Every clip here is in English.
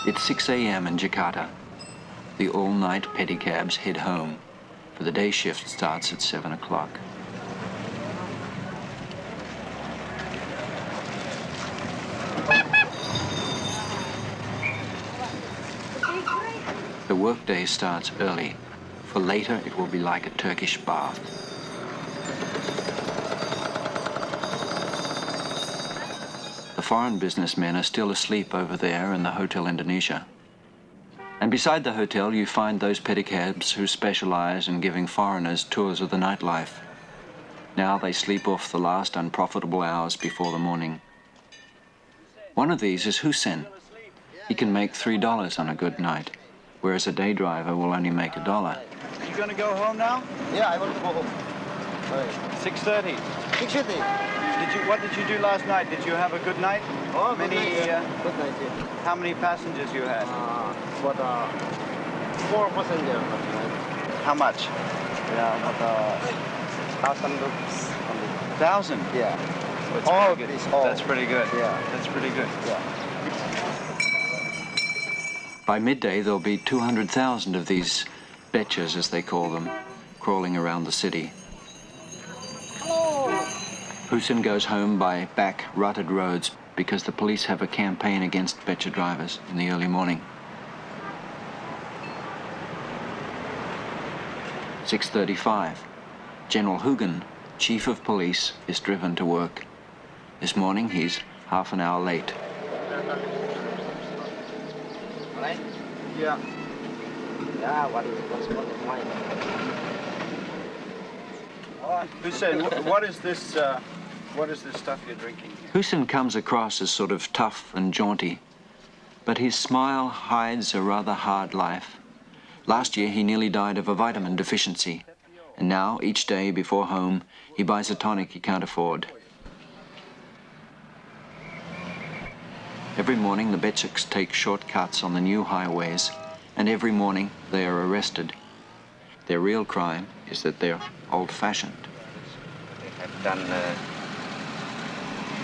It's 6 a.m. in Jakarta. The all-night pedicabs head home, for the day shift starts at 7 o'clock. The workday starts early. For later, it will be like a Turkish bath. The foreign businessmen are still asleep over there in the Hotel Indonesia. And beside the hotel, you find those pedicabs who specialize in giving foreigners tours of the nightlife. Now they sleep off the last unprofitable hours before the morning. One of these is Husin. He can make $3 on a good night, whereas a day driver will only make $1. You going to go home now? Yeah, I want to go home. 6:30. 6:30. What did you do last night? Did you have a good night? Oh, good night, yeah. How many passengers you had? 4 passengers. How much? Yeah, but 1,000 rupees. 1,000? Yeah. That's All pretty good. this, all. That's pretty good. Yeah. That's pretty good. Yeah. By midday, there'll be 200,000 of these betches, as they call them, crawling around the city. Husin goes home by back rutted roads because the police have a campaign against betcha drivers in the early morning. 6:35. General Husin, chief of police, is driven to work. This morning he's half an hour late. Yeah. Yeah, what's mine? Husin, what is this stuff you're drinking here? Husin comes across as sort of tough and jaunty, but his smile hides a rather hard life. Last year he nearly died of a vitamin deficiency, and now each day before home he buys a tonic he can't afford. Every morning the betchaks take shortcuts on the new highways, and every morning they are arrested. Their real crime is that they're old-fashioned. They have done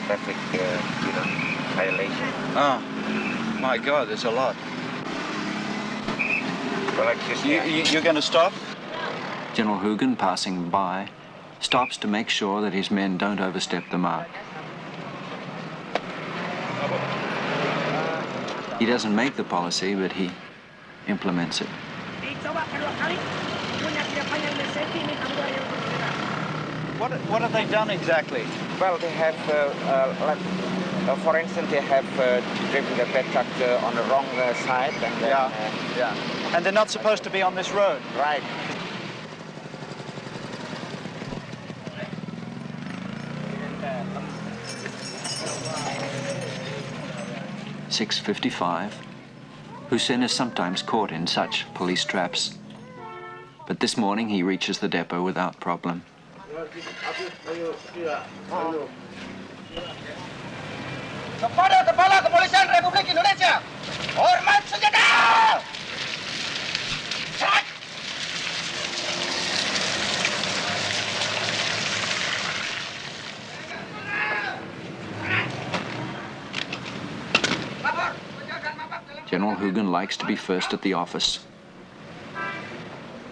traffic, violation. Oh, my God, there's a lot. Well, You're going to stop? General Husin, passing by, stops to make sure that his men don't overstep the mark. He doesn't make the policy, but he implements it. What have they done exactly? well, they have, for instance, they have driven the pet truck on the wrong side. And then, yeah. And they're not supposed to be on this road. Right. "6:55. Husin is sometimes caught in such police traps, but this morning he reaches the depot without problem. Kepada Kepala Kepolisian Republik Indonesia, hormat senjata! General Husin likes to be first at the office.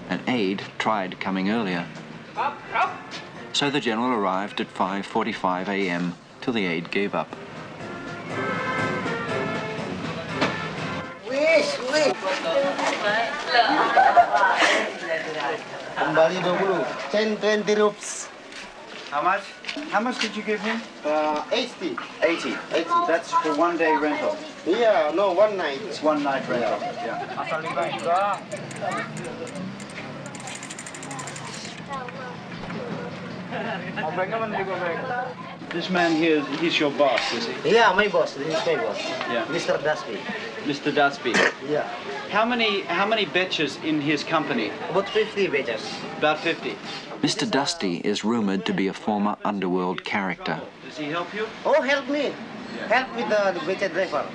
An aide tried coming earlier, so the general arrived at 5:45 a.m. till the aide gave up. Kembali 20, 10-20 rupees. How much? How much did you give him? 80. 80. That's for 1 day rental. Yeah, no, one night. It's 1 night rental. Yeah. This man here, he's your boss, is he? Yeah, my boss. This is my boss. Yeah. Mr. Dasby. Mr. Datsby. Yeah. How many betches in his company? About 50 batches. About 50. Mr. Dusty is rumored to be a former underworld character. Does he help you? Oh, help me. Help with the batch driver.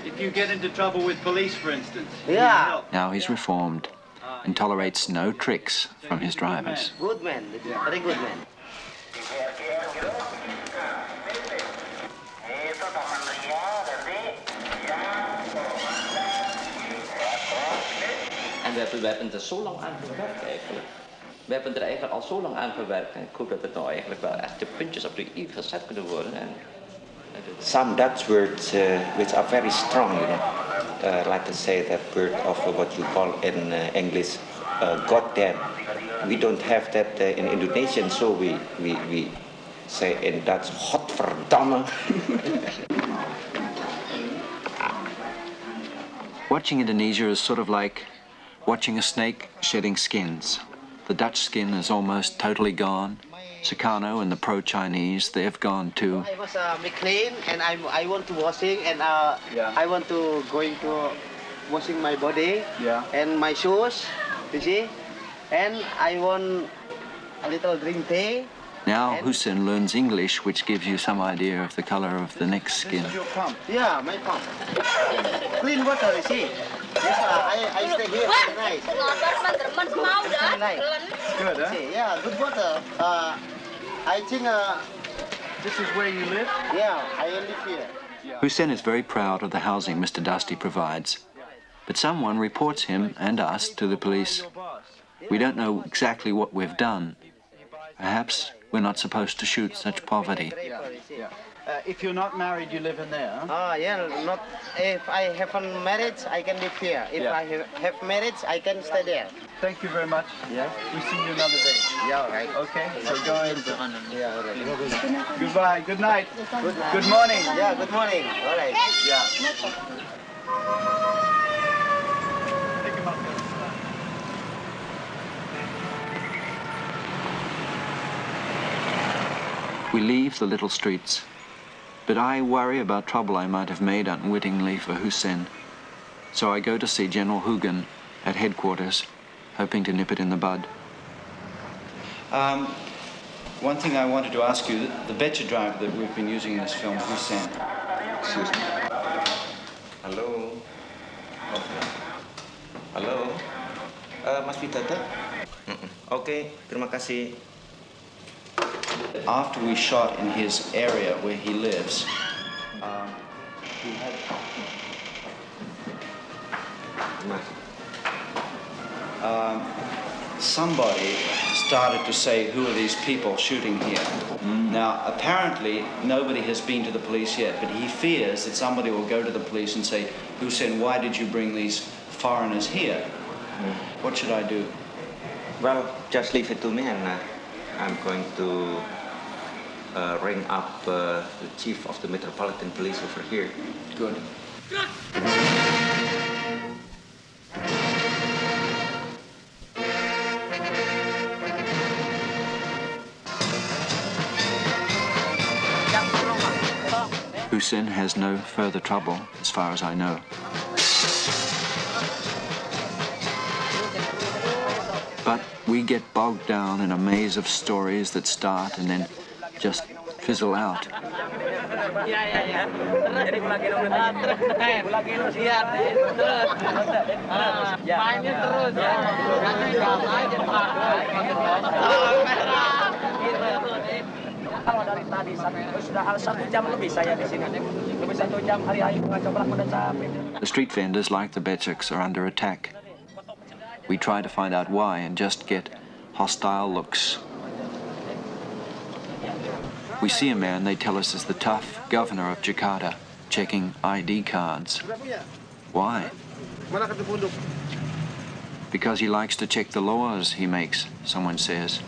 If you get into trouble with police, for instance. Yeah. Help. Now he's reformed and tolerates no tricks from his drivers. Good man. Very good man. we hebben het er zo lang aan gewerkt eigenlijk. We hebben er eigenlijk al zo lang aan gewerkt. En ik hoop dat het nou eigenlijk wel echt de puntjes op de i gezet kunnen worden. Some Dutch words which are very strong, you know. Like to say that word of what you call in English, goddamn. We don't have that in Indonesian, so we say in Dutch, godverdamme. Watching Indonesia is sort of like watching a snake shedding skins. The Dutch skin is almost totally gone. Sukarno and the pro-Chinese, they've gone too. I was clean and I want to washing and I want to going to washing my body and my shoes, you see, and I want a little drink tea. Now Husin learns English, which gives you some idea of the color of the neck's skin. This is your pump? Yeah, my pump. Clean water, you see. Yes, I stay here very nice. Very nice. Good, huh? See, yeah, good water. I think This is where you live? yeah, I live here. Husin is very proud of the housing Mr. Dusty provides. But someone reports him and us to the police. We don't know exactly what we've done. Perhaps we're not supposed to shoot such poverty. Yeah. If you're not married, you live in there, huh? Yeah, not if I have a marriage, I can live here. If I have marriage, I can stay there. Thank you very much. Yeah. We'll see you another day. Yeah, all right. Okay, so go ahead. Yeah, all right. Goodbye, good night. Good night. Good morning. Yeah, good morning. All right. Yeah. We leave the little streets, but I worry about trouble I might have made unwittingly for Husin. So I go to see General Husin at headquarters, hoping to nip it in the bud. One thing I wanted to ask you, the Becher driver that we've been using in this film, Husin. Excuse me. Hello. Halo. Mas Pitata? Oke, terima kasih. After we shot in his area where he lives, he had... somebody started to say, who are these people shooting here? Now, apparently, nobody has been to the police yet, but he fears that somebody will go to the police and say, Husin, why did you bring these foreigners here? What should I do? Well, just leave it to me and I'm going to ring up the chief of the Metropolitan Police over here. Good. Husin has no further trouble, as far as I know. But we get bogged down in a maze of stories that start and then just fizzle out. The street vendors, like the Beceks, are under attack. We try to find out why and just get hostile looks. We see a man they tell us is the tough governor of Jakarta, checking ID cards. Why? Because he likes to check the laws he makes, someone says.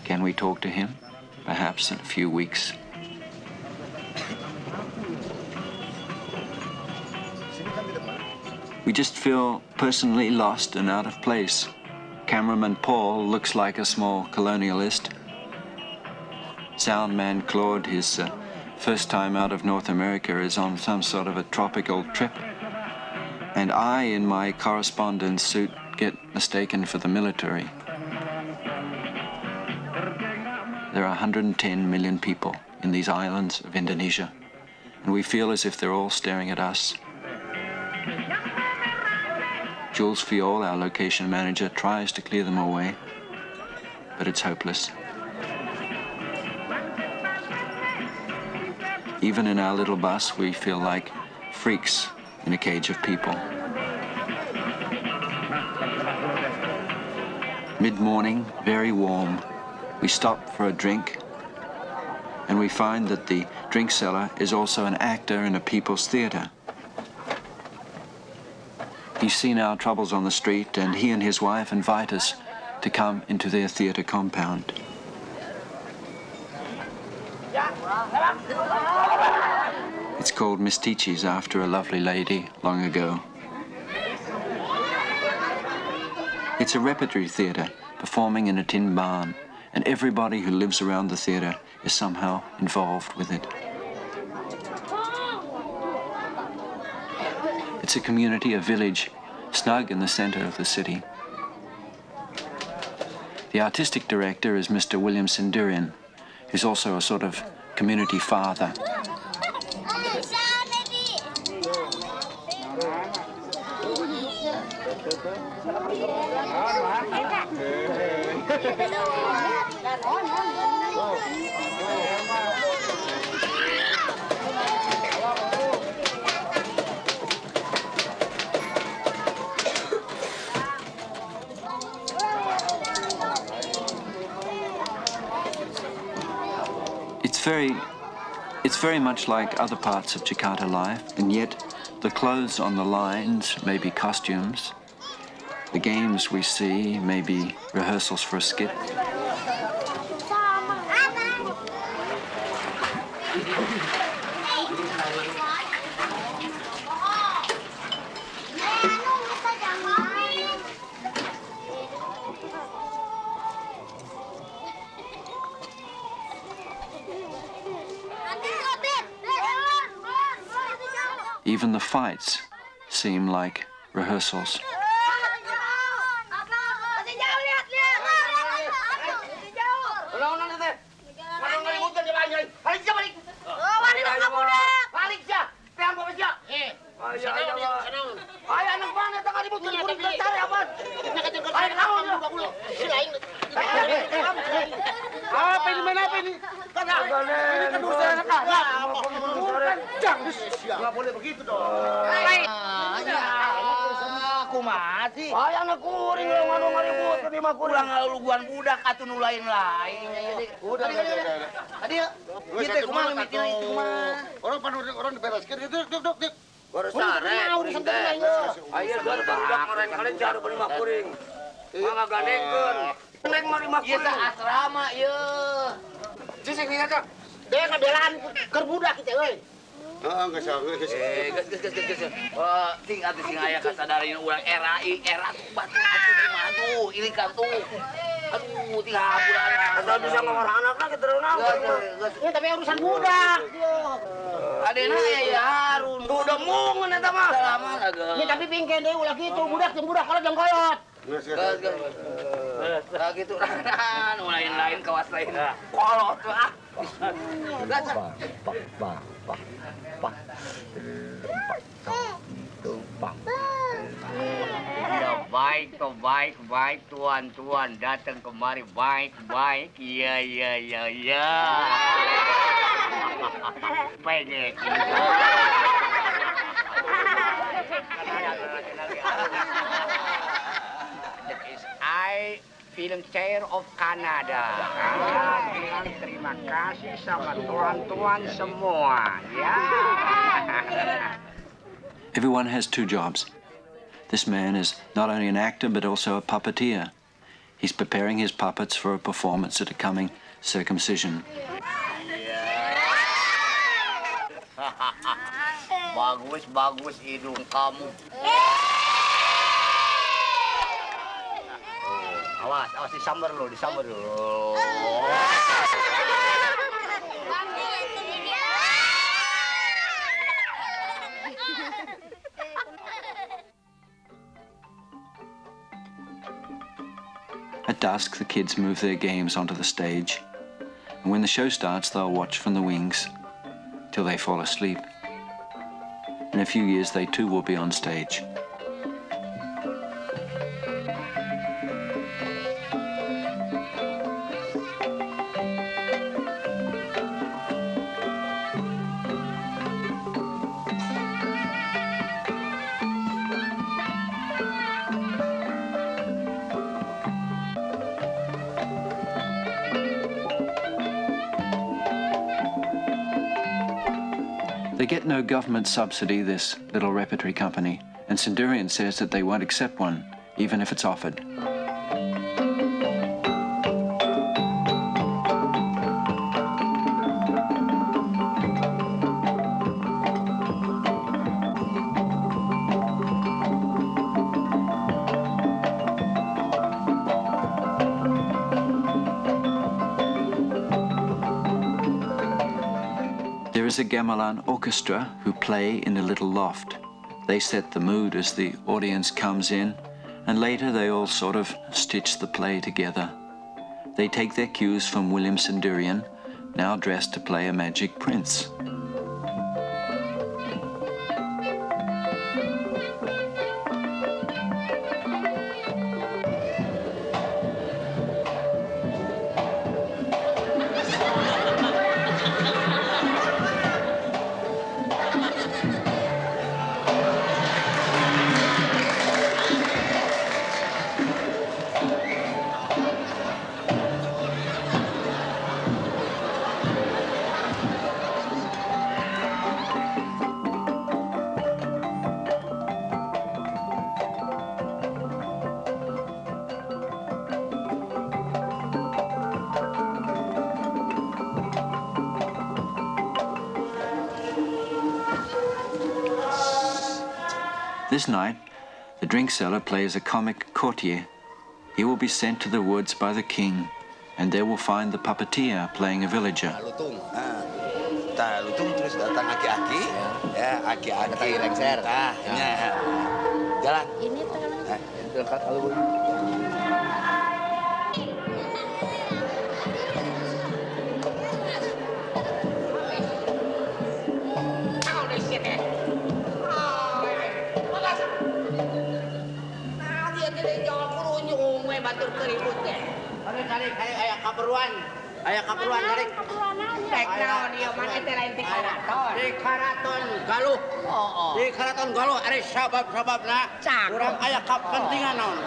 Can we talk to him? Perhaps in a few weeks. We just feel personally lost and out of place. Cameraman Paul looks like a small colonialist. Soundman Claude, his first time out of North America, is on some sort of a tropical trip. And I, in my correspondence suit, get mistaken for the military. There are 110 million people in these islands of Indonesia, and we feel as if they're all staring at us. Jules Fiol, our location manager, tries to clear them away, but it's hopeless. Even in our little bus, we feel like freaks in a cage of people. Mid-morning, very warm, we stop for a drink, and we find that the drink seller is also an actor in a people's theatre. He's seen our troubles on the street, and he and his wife invite us to come into their theatre compound. It's called Mistichi's after a lovely lady long ago. It's a repertory theatre performing in a tin barn, and everybody who lives around the theatre is somehow involved with it. It's a community, a village, snug in the center of the city. The artistic director is Mr. William Sindurian, who's also a sort of community father. It's very much like other parts of Jakarta life, and yet the clothes on the lines may be costumes. The games we see may be rehearsals for a skit. Even the fights seem like rehearsals. Nggak boleh begitu dong. Aku mati. Anak kuring lo nganu ngaribut ke lima kuring. Pulang luguan budak atau nulain lain. Udah. Tadi kita kumaha mikir itu kumaha. Orang dibereskeun itu duk. Baru sare. Ayo baru budak keren kalian jaru beli lima kuring. Mangga gandengkeun. Neng mah lima kuring. Ieu asrama ieu. Cicing nih eta. Dia ngabelaan keur budak kitu euy. Heeh, geus. Ting atuh sing aya kasadarin urang era tuh batu atuh mah aduh ilikan tuh. Aduh ting haburan. Asal bisa ngomong anakna kitu naon. Ya tapi urusan budak. Adena aya ya harun. Tuh udah mungun eta mah. Salaman agak. Ya tapi pingkeun deui ulah kitu budak jeung budak kalau jeung koyot. Geus. Nah gitu ranan lain kawas lain. Kolot ah. Baik tuan datang kemari baik iya baik I film chair of Canada. Bilang terima kasih sama tuan-tuan semua, ya. Everyone has two jobs. This man is not only an actor but also a puppeteer. He's preparing his puppets for a performance at a coming circumcision. Bagus hidung kamu. Awas disambar lo. At dusk, the kids move their games onto the stage, and when the show starts, they'll watch from the wings till they fall asleep. In a few years, they too will be on stage. They get no government subsidy, this little repertory company, and Centurion says that they won't accept one, even if it's offered. There is a gamelan orchestra who play in a little loft. They set the mood as the audience comes in, and later they all sort of stitch the play together. They take their cues from William Centurion, now dressed to play a magic prince. This night, the drink seller plays a comic courtier. He will be sent to the woods by the king, and there will find the puppeteer playing a villager. Lutung terus datang aki-aki, ya aki-aki lengser. Jalan. Ini berangkat alun. Ayah kaperuan dari tek naon ieu mah teh lain di karaton. Di karaton galuh. Di karaton galuh ari sabab-sababna urang aya kapentingan naon.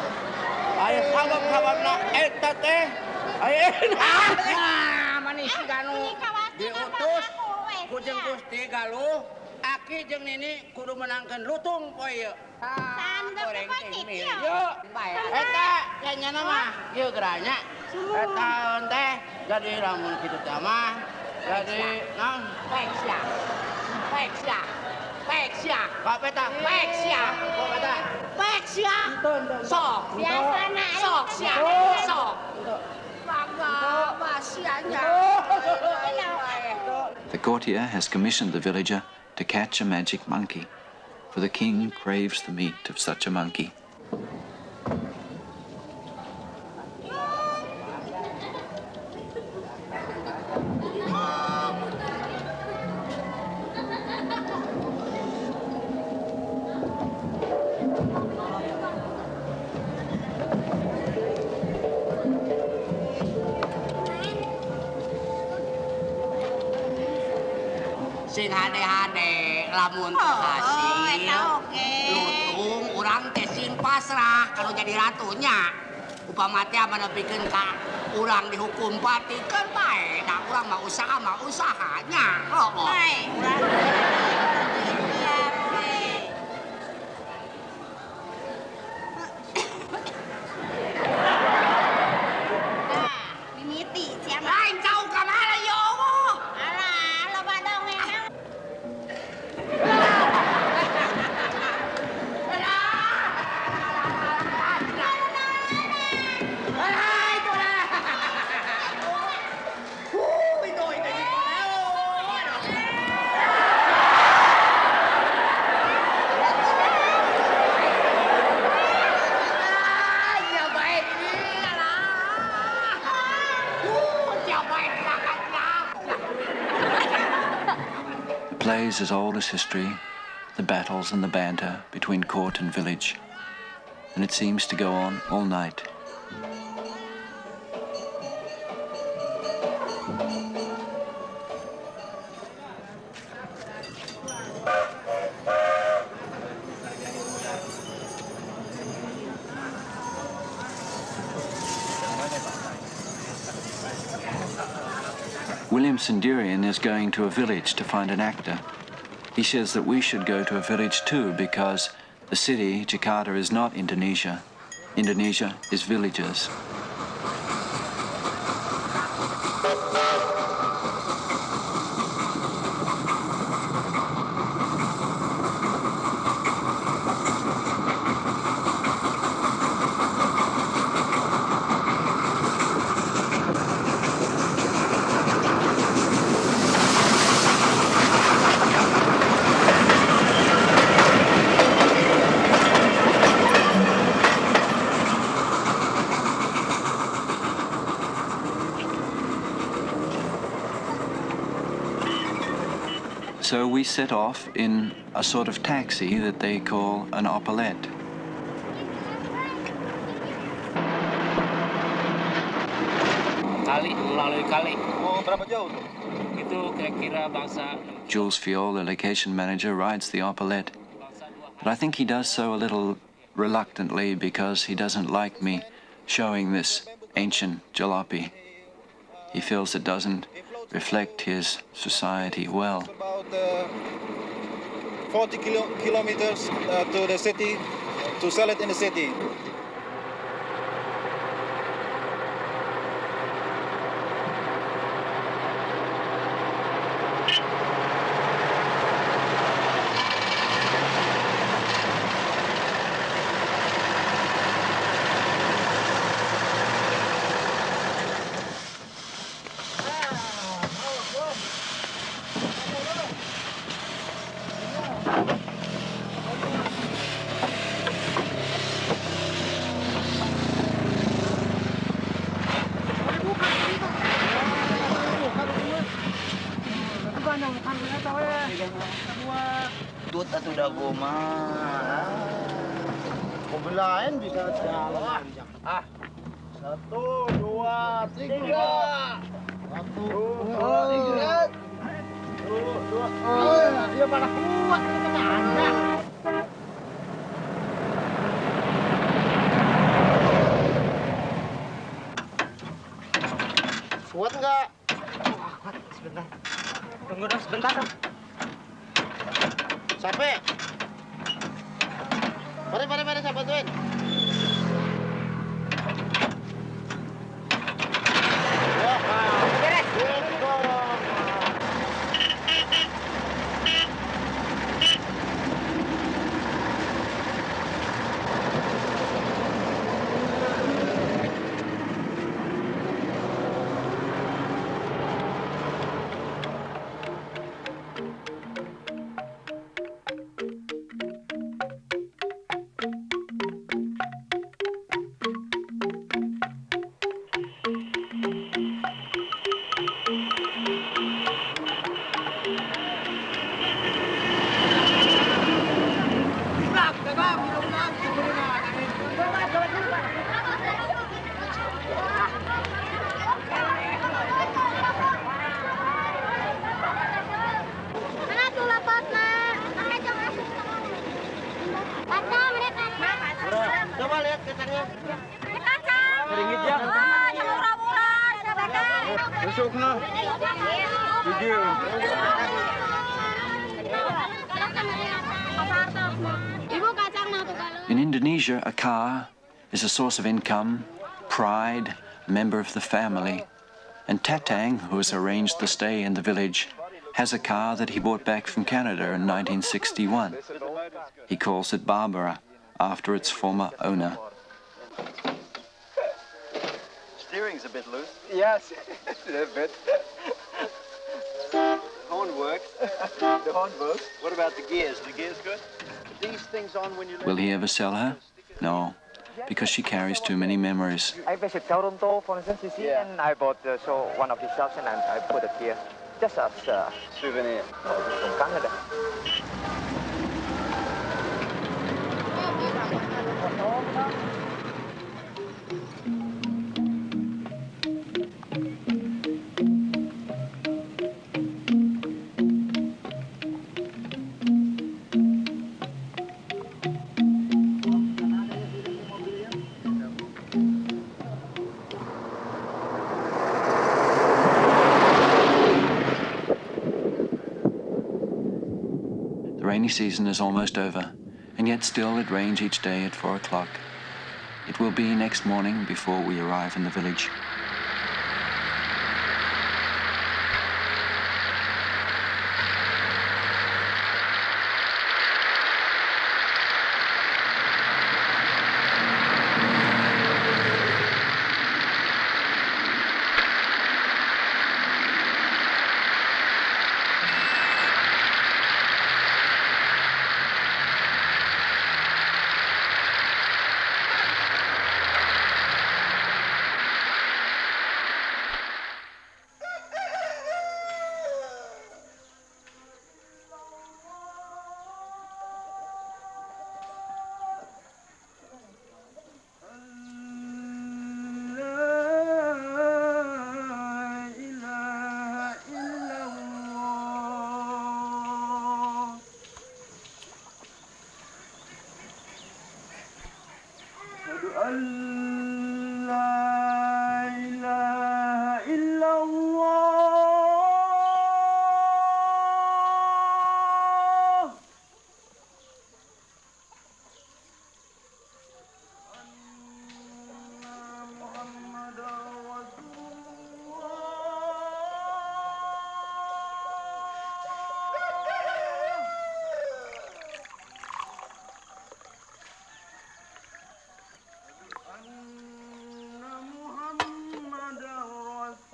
Aya sabab-sababna eta teh aya manis ganu diutus ku jeung Gusti Galuh aki jeung Nini kudu menangkeun lutung poe ieu. Goreng teh yo. Eta kayaknya mah ieu geranya. Eta teh jadi lamun kitu teh mah jadi naon? Peksia. Ka peta? Peksia. Ka peta? Peksia. Sok. Biasana sok sia. Sok. Bangga basianya. The courtier has commissioned the villager to catch a magic monkey, for the king craves the meat of such a monkey. Sing hade-hade lamun hasil lutung urang teh sing pasrah kalau jadi ratunya upama teh manepikeun ka urang dihukum pati kan bae da urang mah usahanya Mimiti siapa? Lain kau ka mana yo The play is as old as history, the battles and the banter between court and village, and it seems to go on all night. William Centurion is going to a village to find an actor. He says that we should go to a village too because the city, Jakarta, is not Indonesia. Indonesia is villages. So we set off in a sort of taxi that they call an opalette. Jules Fiol, the location manager, rides the opalette. But I think he does so a little reluctantly because he doesn't like me showing this ancient jalopy. He feels it doesn't reflect his society well. About 40 kilometers to the city, to sell it in the city. Tut atau dago mah. Kebelain bisa jalan. Ah. 1, 2, 3. 1, 2, 3. 2. Ya malah kuat kemana? Kuat nggak? Kuat, sebentar. Tunggu dong sebentar dong. Sampai. Mari saya bantuin. Beres. Coba lihat kacangnya. Kacang. Ringgit ya. Yang murah-murah. Besok nah. Video. In Indonesia, a car is a source of income, pride, a member of the family. And Tatang, who has arranged the stay in the village, has a car that he bought back from Canada in 1961. He calls it Barbara, after its former owner. Steering's a bit loose. Yes, a bit. The horn works. The horn works. What about the gears? The gears good? These things on when you... Will he ever sell her? No, because she carries too many memories. I visit Toronto, for instance, you see, and I bought one of the shops and I put it here, just as a souvenir from Canada. rainy season is almost over, and yet still it rains each day at 4 o'clock. It will be next morning before we arrive in the village.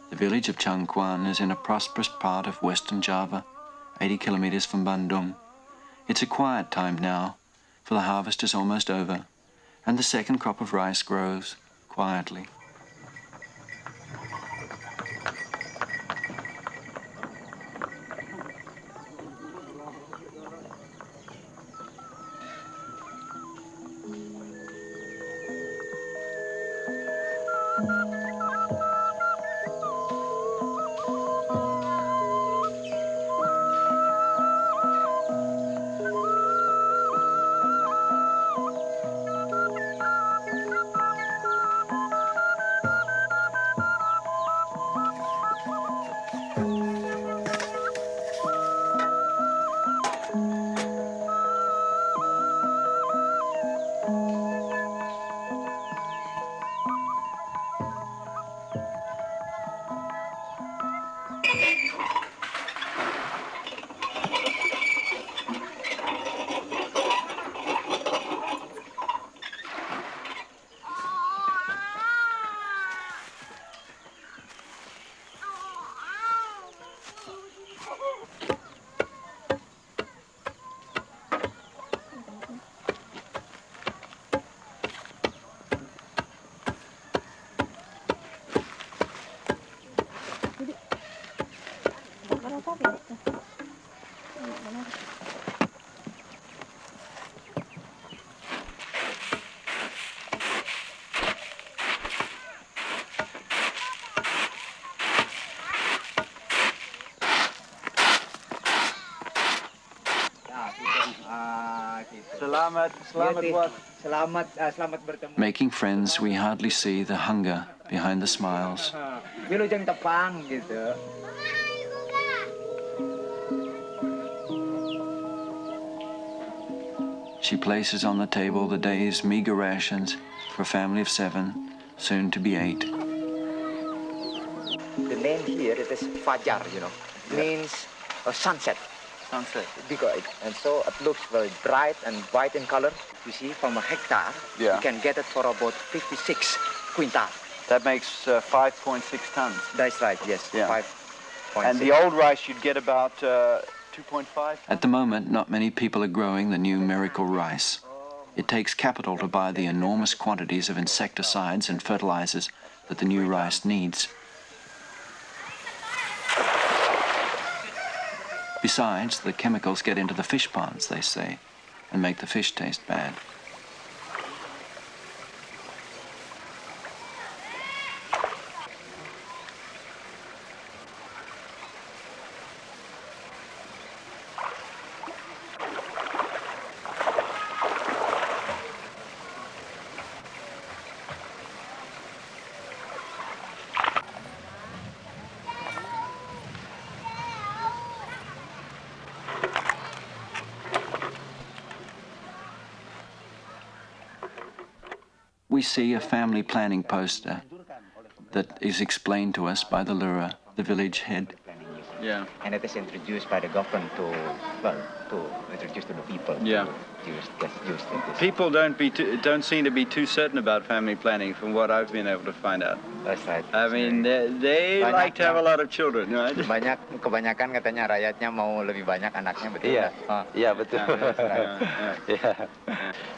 The village of Changkuan is in a prosperous part of western Java, 80 kilometers from Bandung. It's a quiet time now, for the harvest is almost over, and the second crop of rice grows quietly. Making friends, we hardly see the hunger behind the smiles. She places on the table the day's meager rations for a family of 7, soon to be 8. The name here it is Fajar, means a sunset. Sunset. And so it looks very bright and white in color. You see, from a hectare, you can get it for about 56 quintal. That makes 5.6 tons. That's right, yes. Yeah. 5.6. And the old rice you'd get about 2.5? At the moment, not many people are growing the new miracle rice. It takes capital to buy the enormous quantities of insecticides and fertilizers that the new rice needs. Besides, the chemicals get into the fish ponds, they say, and make the fish taste bad. we see a family planning poster that is explained to us by the Lura, the village head. Yeah. And it is introduced by the government to introduce to the people. Yeah. Use this. People don't seem to be too certain about family planning, from what I've been able to find out. That's right. I mean, they like to have a lot of children, right? Kebanyakan katanya rakyatnya mau lebih banyak anaknya, betul? Iya, iya betul.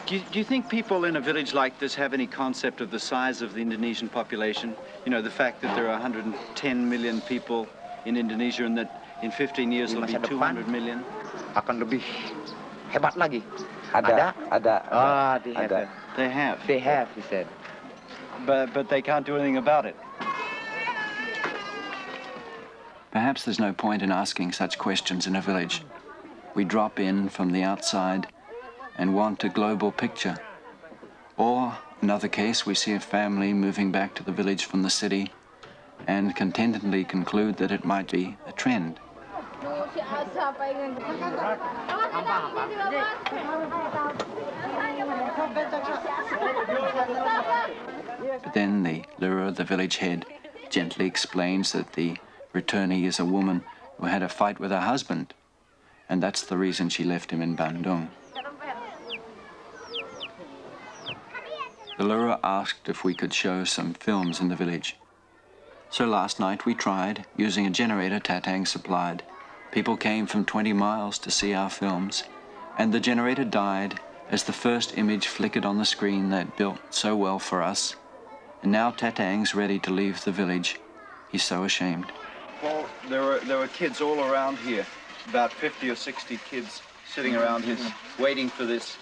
Do you think people in a village like this have any concept of the size of the Indonesian population? You know, the fact that there are 110 million people in Indonesia and that in 15 years there'll be 200 million? Akan lebih hebat lagi. Ada. They have. They have, he said. But they can't do anything about it. Perhaps there's no point in asking such questions in a village. We drop in from the outside and want a global picture. Or, another case, we see a family moving back to the village from the city and contentedly conclude that it might be a trend. But then the Lura, the village head, gently explains that the returnee is a woman who had a fight with her husband, and that's the reason she left him in Bandung. The Lura asked if we could show some films in the village. So last night we tried, using a generator Tatang supplied. People came from 20 miles to see our films, and the generator died as the first image flickered on the screen they'd built so well for us. And now Tatang's ready to leave the village. He's so ashamed. Well, there were kids all around here, about 50 or 60 kids sitting around his, waiting for this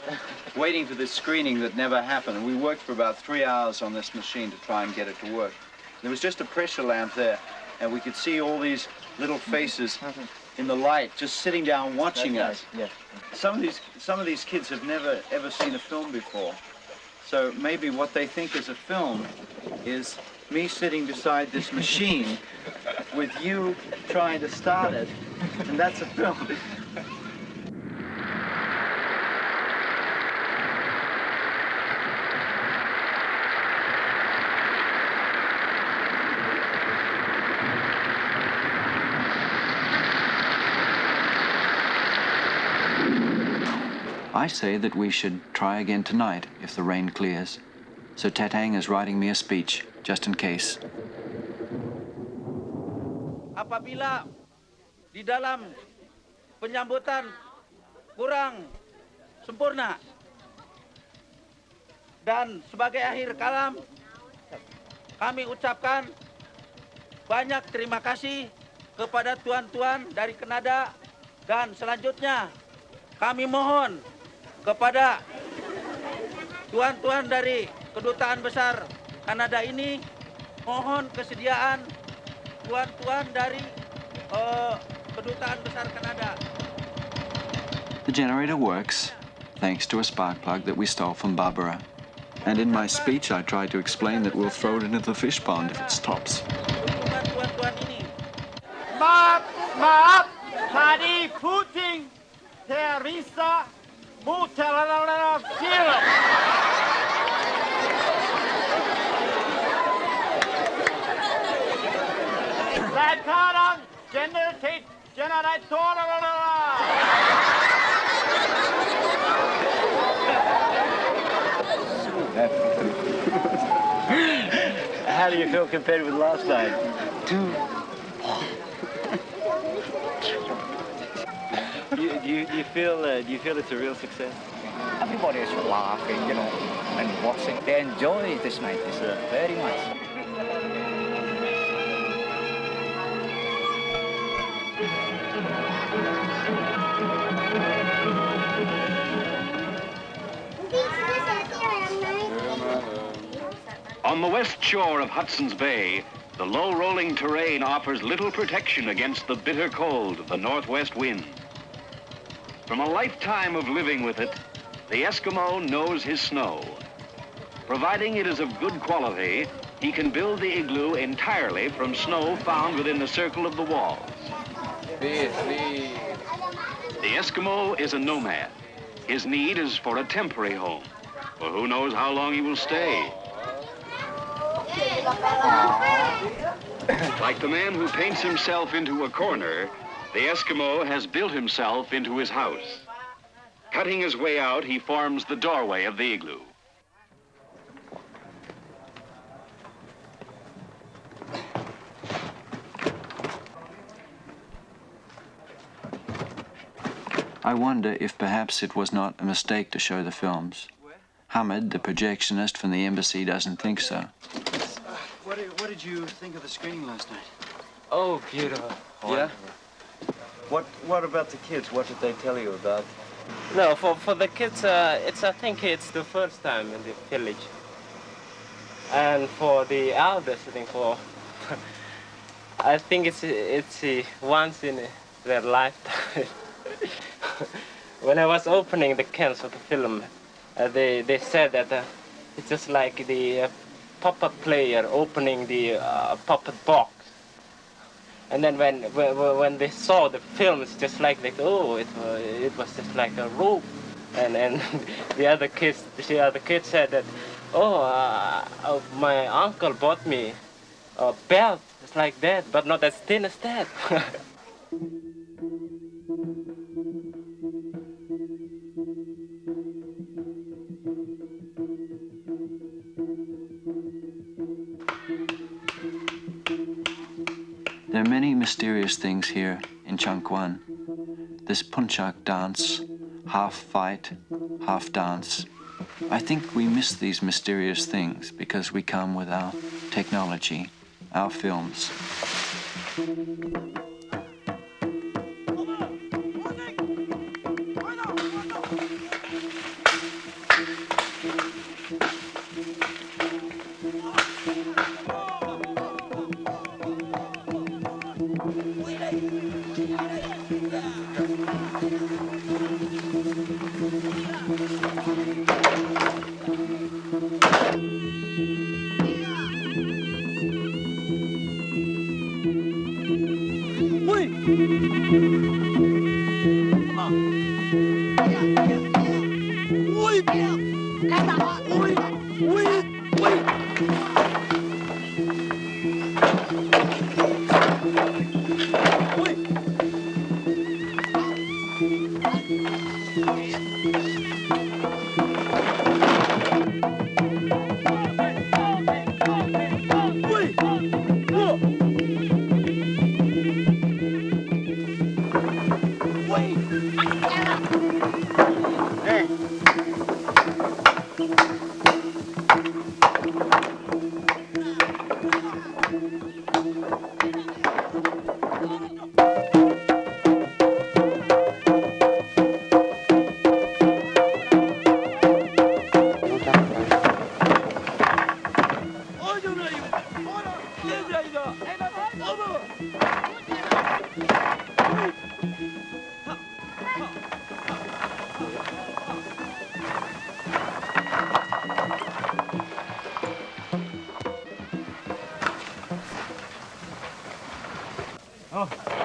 screening that never happened. And we worked for about 3 hours on this machine to try and get it to work. There was just a pressure lamp there, and we could see all these little faces in the light, just sitting down watching us. Yes. Some of these kids have never ever seen a film before, so maybe what they think is a film is me sitting beside this machine with you trying to start it, and that's a film. I say that we should try again tonight if the rain clears. So Tatang is writing me a speech, just in case. Apabila di dalam penyambutan kurang sempurna dan sebagai akhir kalam kami ucapkan banyak terima kasih kepada tuan-tuan dari Kanada, dan selanjutnya kami mohon kepada tuan-tuan dari Kedutaan Besar Kanada ini, mohon kesediaan tuan-tuan dari Kedutaan Besar Kanada. The generator works, thanks to a spark plug that we stole from Barbara. And in my speech, I tried to explain that we'll throw it into the fish pond if it stops. Tuan-tuan ini. Maaf, tadi puting Teresa Mutalala film. Sekarang generator. How do you feel compared with last night? Do you feel it's a real success? Everybody is laughing, you know, and watching. They enjoy this night very much. On the west shore of Hudson's Bay, the low rolling terrain offers little protection against the bitter cold of the northwest wind. From a lifetime of living with it, the Eskimo knows his snow. Providing it is of good quality, he can build the igloo entirely from snow found within the circle of the walls. The Eskimo is a nomad. His need is for a temporary home, for who knows how long he will stay. Like the man who paints himself into a corner, the Eskimo has built himself into his house. Cutting his way out, he forms the doorway of the igloo. I wonder if perhaps it was not a mistake to show the films. Hamid, the projectionist from the embassy, doesn't think so. What did you think of the screening last night? Oh, beautiful. Yeah? What about the kids? What did they tell you about? No, for the kids, I think it's the first time in the village. And for the elders, I think it's once in their lifetime. When I was opening the cans of the film, they said that it's just like the puppet player opening the puppet box. And then when they saw the film, it's just like oh, it was just like a rope. And the other kids said that, oh, my uncle bought me a belt. It's like that, but not as thin as that. There are many mysterious things here in Changguan. This punchak dance, half fight, half dance. I think we miss these mysterious things because we come with our technology, our films.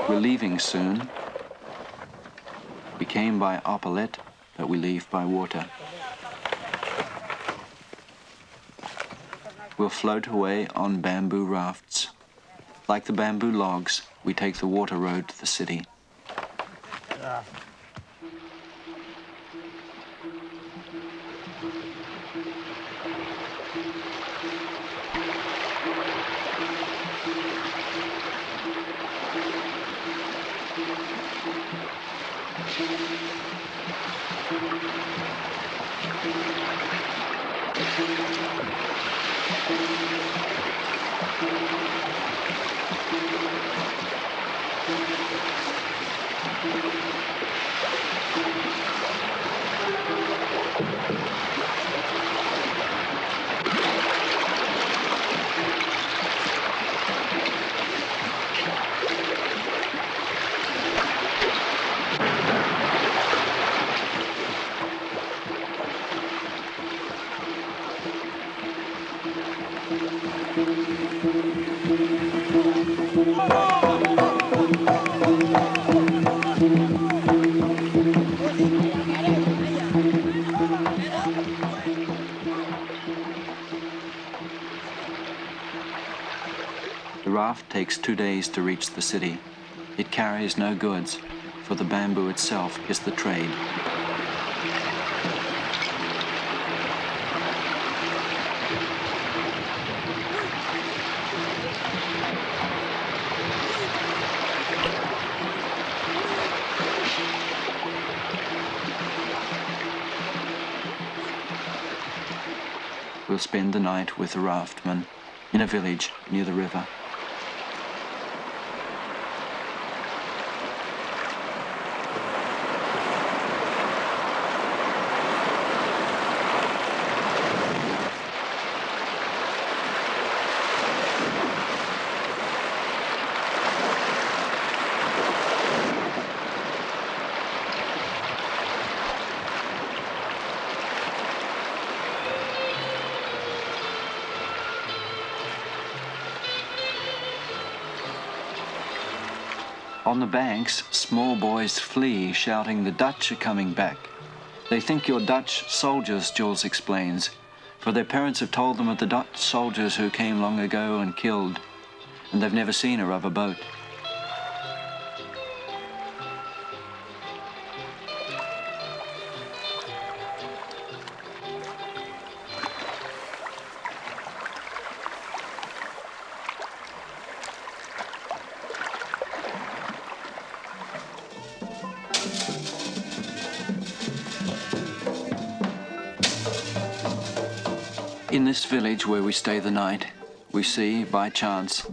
We're leaving soon. We came by Oppolet, but we leave by water. We'll float away on bamboo rafts. Like the bamboo logs, we take the water road to the city. takes 2 days to reach the city. It carries no goods, for the bamboo itself is the trade. We'll spend the night with the raftman in a village near the river. On the banks, small boys flee, shouting, "The Dutch are coming back." They think you're Dutch soldiers, Jules explains, for their parents have told them of the Dutch soldiers who came long ago and killed, and they've never seen a rubber boat. In this village where we stay the night, we see, by chance,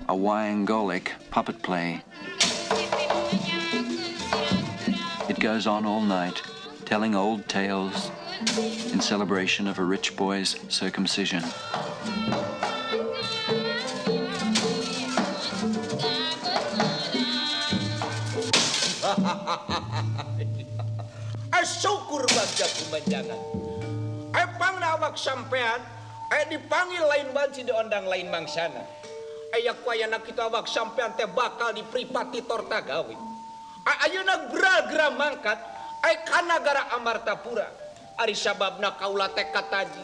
a Wayangolic puppet play. It goes on all night, telling old tales in celebration of a rich boy's circumcision. Syukur bangsa kumanjangan. Pang nawak sampean, dipanggil lain banci diondang lain mangsana. Ayak wayana kita awak sampean teh bakal dipripati tortagawi. Ayeuna gerak-gerak mangkat, ka nagara Amartapura. Ari sababna kaula teh kataji.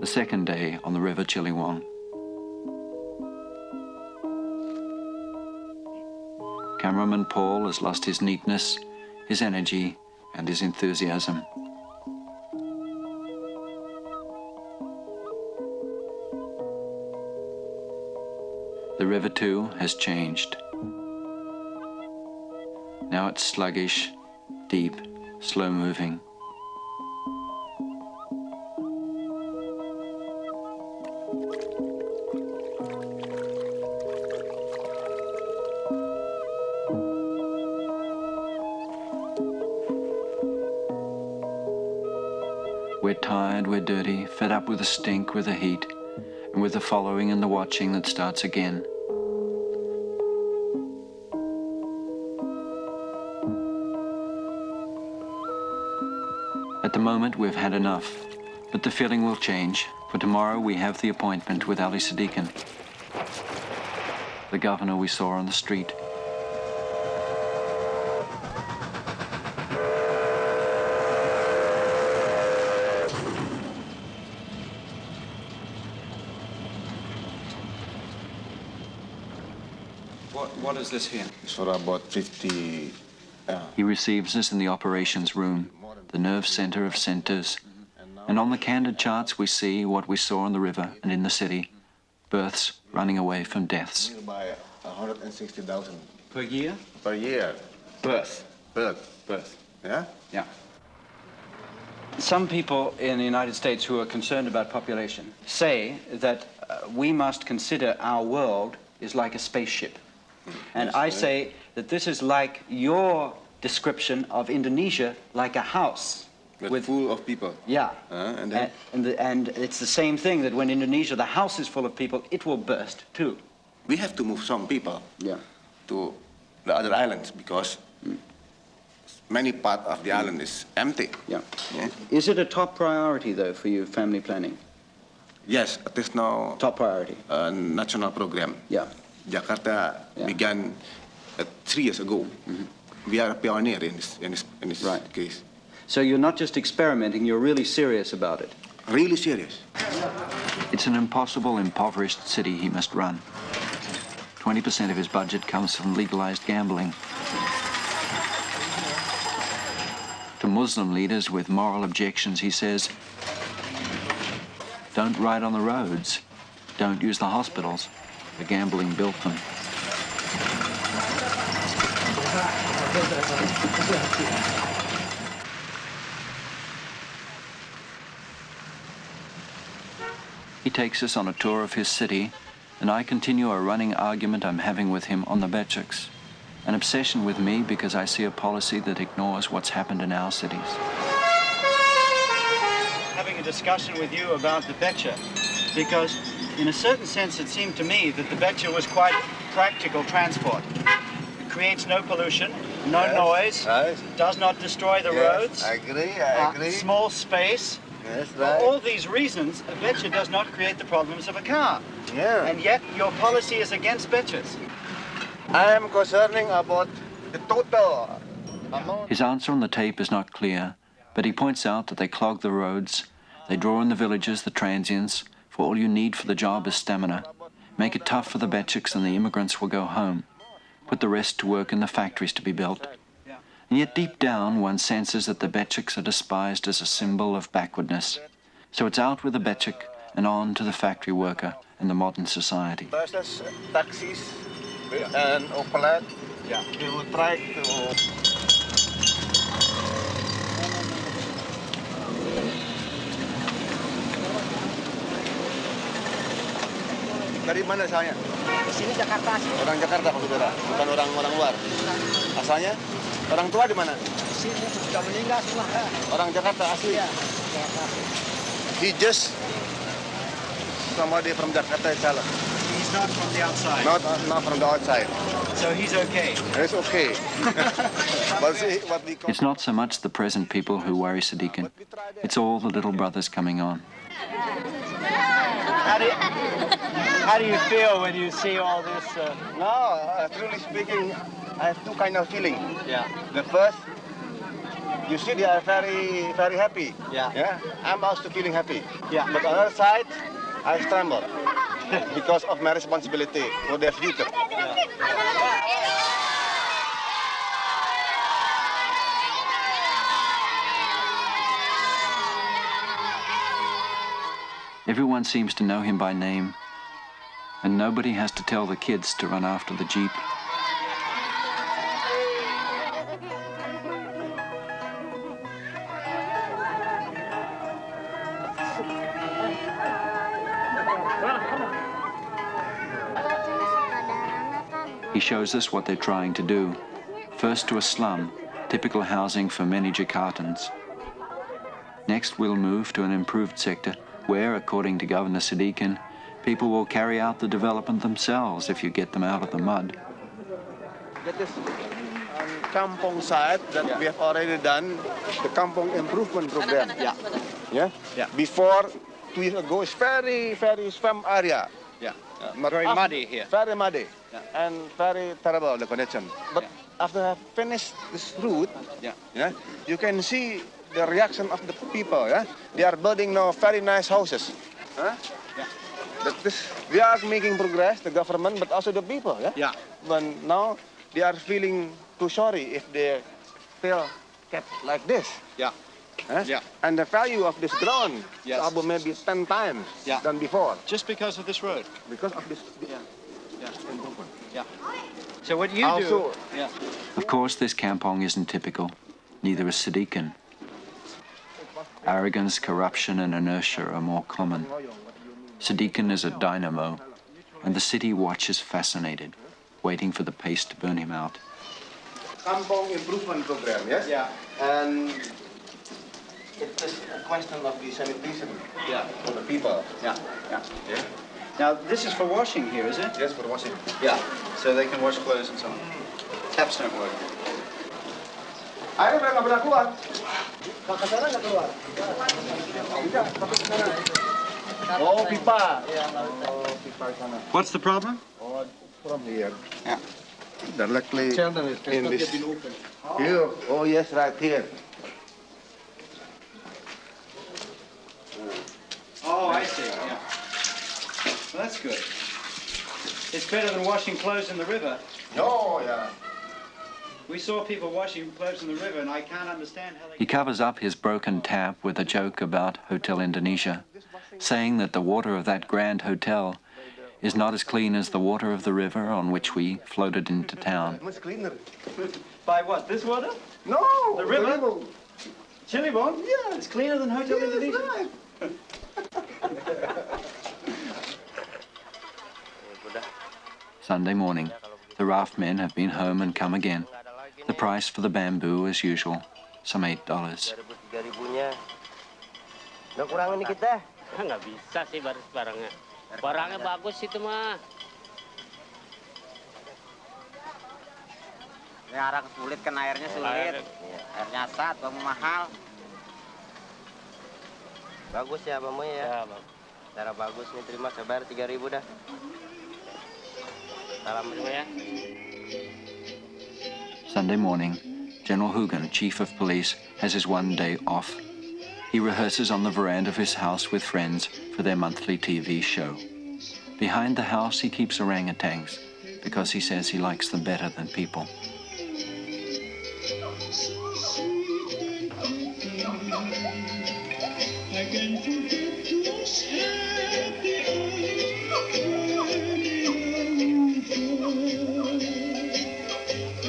The second day on the River Chiliwang. Cameraman Paul has lost his neatness, his energy, and his enthusiasm. The river too has changed. Now it's sluggish, deep, slow-moving. We're tired, we're dirty, fed up with the stink, with the heat, and with the following and the watching that starts again. At the moment, we've had enough, but the feeling will change, for tomorrow we have the appointment with Ali Sadikin, the governor we saw on the street. What is this here? It's for about 50. He receives us in the operations room, the nerve center of centers. And on the candid charts we see what we saw on the river and in the city. Births running away from deaths. By 160,000. Per year? Per year. Birth. Birth. Yeah? Yeah. Some people in the United States who are concerned about population say that we must consider our world is like a spaceship. And I say that this is like your description of Indonesia, like a house. With full of people. Yeah. And then? And it's the same thing, that when Indonesia, the house is full of people, it will burst too. We have to move some people to the other islands because many part of the island is empty. Yeah. Is it a top priority, though, for you, family planning? Yes, it is now top priority. National program. Yeah. Jakarta began 3 years ago. We are a pioneer in this case. So you're not just experimenting, you're really serious about it? Really serious. It's an impossible, impoverished city he must run. 20% of his budget comes from legalized gambling. To Muslim leaders with moral objections, he says, don't ride on the roads, don't use the hospitals. The gambling built them. He takes us on a tour of his city, and I continue a running argument I'm having with him on the Beceks, an obsession with me because I see a policy that ignores what's happened in our cities. Having a discussion with you about the Becek, because in a certain sense it seemed to me that the Becek was quite practical transport. It creates no pollution, no noise, does not destroy the roads. I agree. Small space. Yes, For all these reasons, a Becek does not create the problems of a car. Yeah. And yet your policy is against Beceks. I am concerning about the total amount. His answer on the tape is not clear, but he points out that they clog the roads, they draw in the villages, the transients, for all you need for the job is stamina. Make it tough for the Beceks and the immigrants will go home. Put the rest to work in the factories to be built. And yet deep down one senses that the Beceks are despised as a symbol of backwardness. So it's out with the Becek and on to the factory worker and the modern society. Buses, taxis, and Opel, we will try to... Dari mana asalnya? Di sini Jakarta sih. Orang Jakarta, Pak Saudara, bukan orang luar. Asalnya? Orang tua di mana? Di sini sudah meninggal semua. Orang Jakarta asli. Iya, Jakarta. He just somebody from Jakarta itself. He's not from the outside. Not from the outside. So he's okay. It's okay. But see, what we call... It's not so much the present people who worry Sadikin. It's all the little brothers coming on. How do you feel when you see all this? No, truly speaking, I have two kind of feeling. Yeah. The first, you see they are very, very happy. Yeah. I'm also feeling happy. Yeah. But on the other side, I tremble because of my responsibility for their future. Everyone seems to know him by name, and nobody has to tell the kids to run after the jeep. He shows us what they're trying to do. First to a slum, typical housing for many Jakartans. Next we'll move to an improved sector where, according to Governor Sadikin, people will carry out the development themselves if you get them out of the mud. That is on Kampong side that we have already done the Kampong improvement program. Before 2 years ago, it's very, very swamp area. Very muddy here. Very muddy and very terrible the condition. But after I have finished this route, you can see the reaction of the people. They are building now very nice houses. We are making progress, the government, but also the people. But now they are feeling too sorry if they still kept like this. And the value of this ground is about maybe 10 times than before. Just because of this road? Because of this improvement. So what you do... Of course, this kampong isn't typical. Neither is Sadikin. Arrogance, corruption, and inertia are more common. Sadikin is a dynamo, and the city watches fascinated, waiting for the pace to burn him out. Kampong Improvement Program, yes? Yeah. And it's a question of the sanitation for the people. Yeah. Now, this is for washing here, is it? Yes, for washing. Yeah, so they can wash clothes and so on. Taps don't work. Air udah nggak pernah keluar. Ke sana nggak keluar. Oh, pipa. Oh, pipa sana. What's the problem? Oh, from here. Yeah. Directly in this. Here. Oh, yes, right here. Oh, I see, yeah. Well, that's good. It's better than washing clothes in the river. No, yeah. We saw people washing clothes in the river, and I can't understand how they... He covers up his broken tap with a joke about Hotel Indonesia, saying that the water of that grand hotel is not as clean as the water of the river on which we floated into town. Much cleaner. By what, this water? No, the river? Chilibon? Yeah, it's cleaner than Hotel Indonesia. Right. Sunday morning, the raft men have been home and come again. The price for the bamboo, as usual, some $8. 3.000-nya. Udah kurangin dikit dah. Nggak bisa sih barangnya. Barangnya bagus itu mah. Ini arang sulit kan airnya sulit. Airnya asat, bambu mahal. Bagus ya bambu ya. Ya, bagus. Cara bagus nih, terima saya bayar 3.000 dah. Salam semua ya. Sunday morning, General Husin, Chief of Police, has his one day off. He rehearses on the veranda of his house with friends for their monthly TV show. Behind the house, he keeps orangutans because he says he likes them better than people.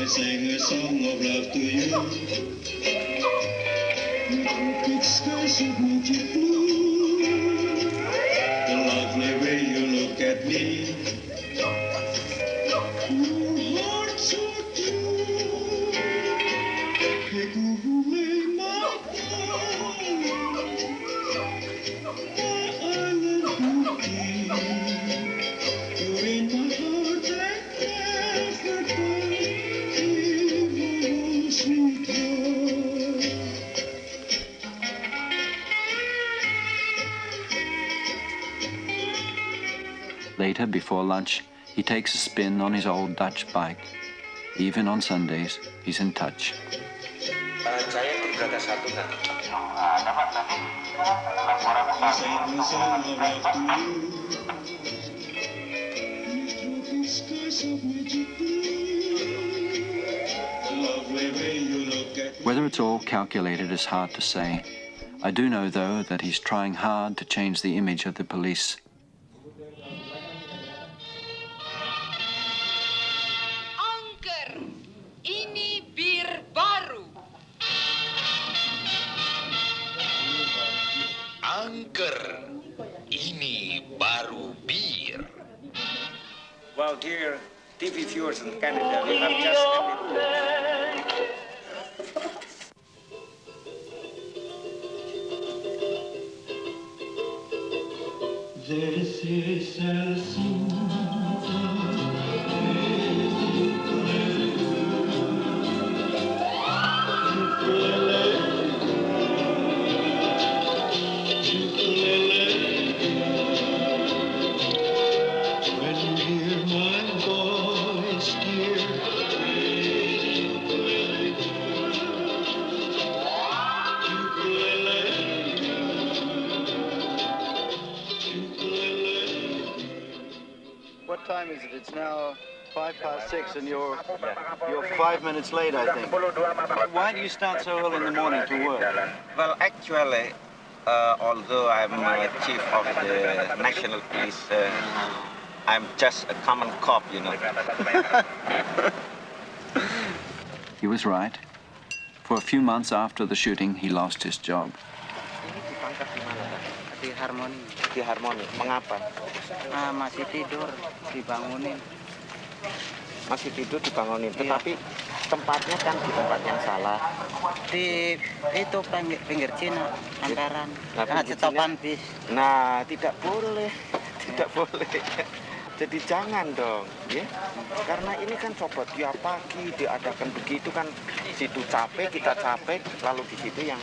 I sang a song of love to you. Big skies of magic blue. The lovely way you look at me. Your heart so true. You cool my heart. My island cookie. You're in my heart like never before. Later, before lunch, he takes a spin on his old Dutch bike. Even on Sundays, he's in touch. Whether it's all calculated is hard to say. I do know, though, that he's trying hard to change the image of the police. Anker, ini bir baru. Anker, ini baru bir. Well, dear TV viewers in Canada, we have just ended. This is a song. What time is it? It's now 6:05, and you're 5 minutes late, I think. Why do you start so early in the morning to work? Well, actually, although I'm chief of the national police, I'm just a common cop, you know. He was right. For a few months after the shooting, he lost his job. Di Harmoni. Di Harmoni. Mengapa? Masih tidur, dibangunin. Masih tidur dibangunin. Tetapi tempatnya kan di tempat yang salah. Di itu pinggir Cina, angkaran. Setopan bis. Nah, tidak boleh, tidak boleh. Jadi jangan dong, ya. Karena ini kan coba tiap pagi diadakan begitu kan, situ capek, kita capek, lalu di situ yang.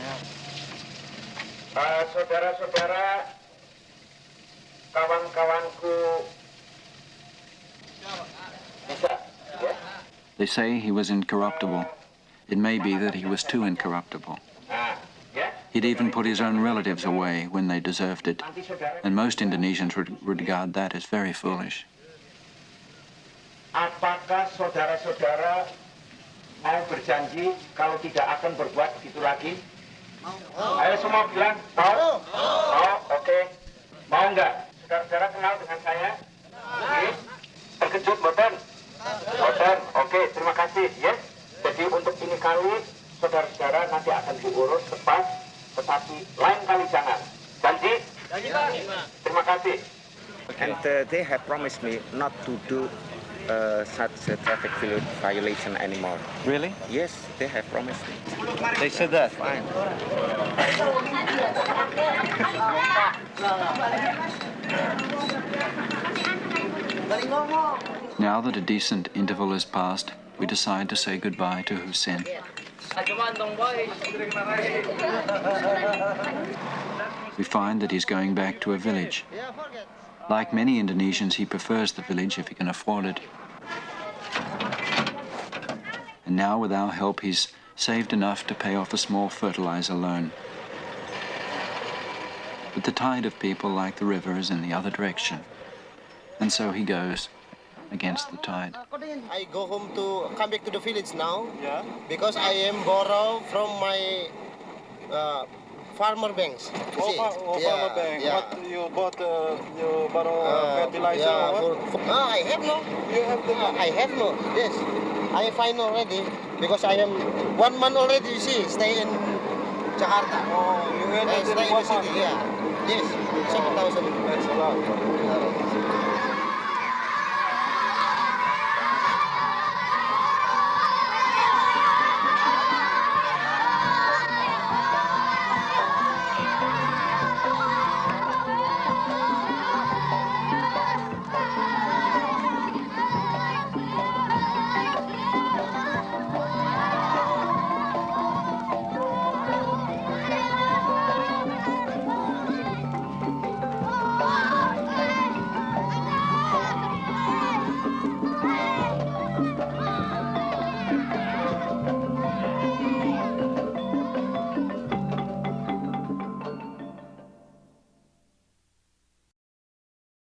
Saudara-saudara, kawan-kawanku, bisa, ya? They say he was incorruptible. It may be that he was too incorruptible. He'd even put his own relatives away when they deserved it, and most Indonesians regard that as very foolish. Apakah saudara-saudara mau berjanji kalau tidak akan berbuat begitu lagi? Ayo semua bilang, mau? Mau, oke. Mau nggak? Saudara-saudara kenal dengan saya? Terkejut, boten? Boten, oke, terima kasih, yes. Jadi untuk ini kali, saudara-saudara nanti akan diurus tepat, tetapi lain kali jangan. Janji? Janji, Pak. Terima kasih. And they have promised me not to do such a traffic violation anymore. Really? Yes, they have promised me. They said that? Fine. Now that a decent interval has passed, we decide to say goodbye to Husin. We find that he's going back to a village. Like many Indonesians, he prefers the village if he can afford it. And now, with our help, he's saved enough to pay off a small fertilizer loan. But the tide of people like the river is in the other direction. And so he goes against the tide. I go home come back to the village now. Yeah. Because I am borrow from my farmer banks. Farmer bank. Yeah. What you bought? You borrow fertilizer or what? I have no. You have the money? I have no. Yes. I find already because I am 1 month already. You see, stay in Jakarta. Oh, you had stay in the city. Yeah. Yes. 7,000. That's a lot.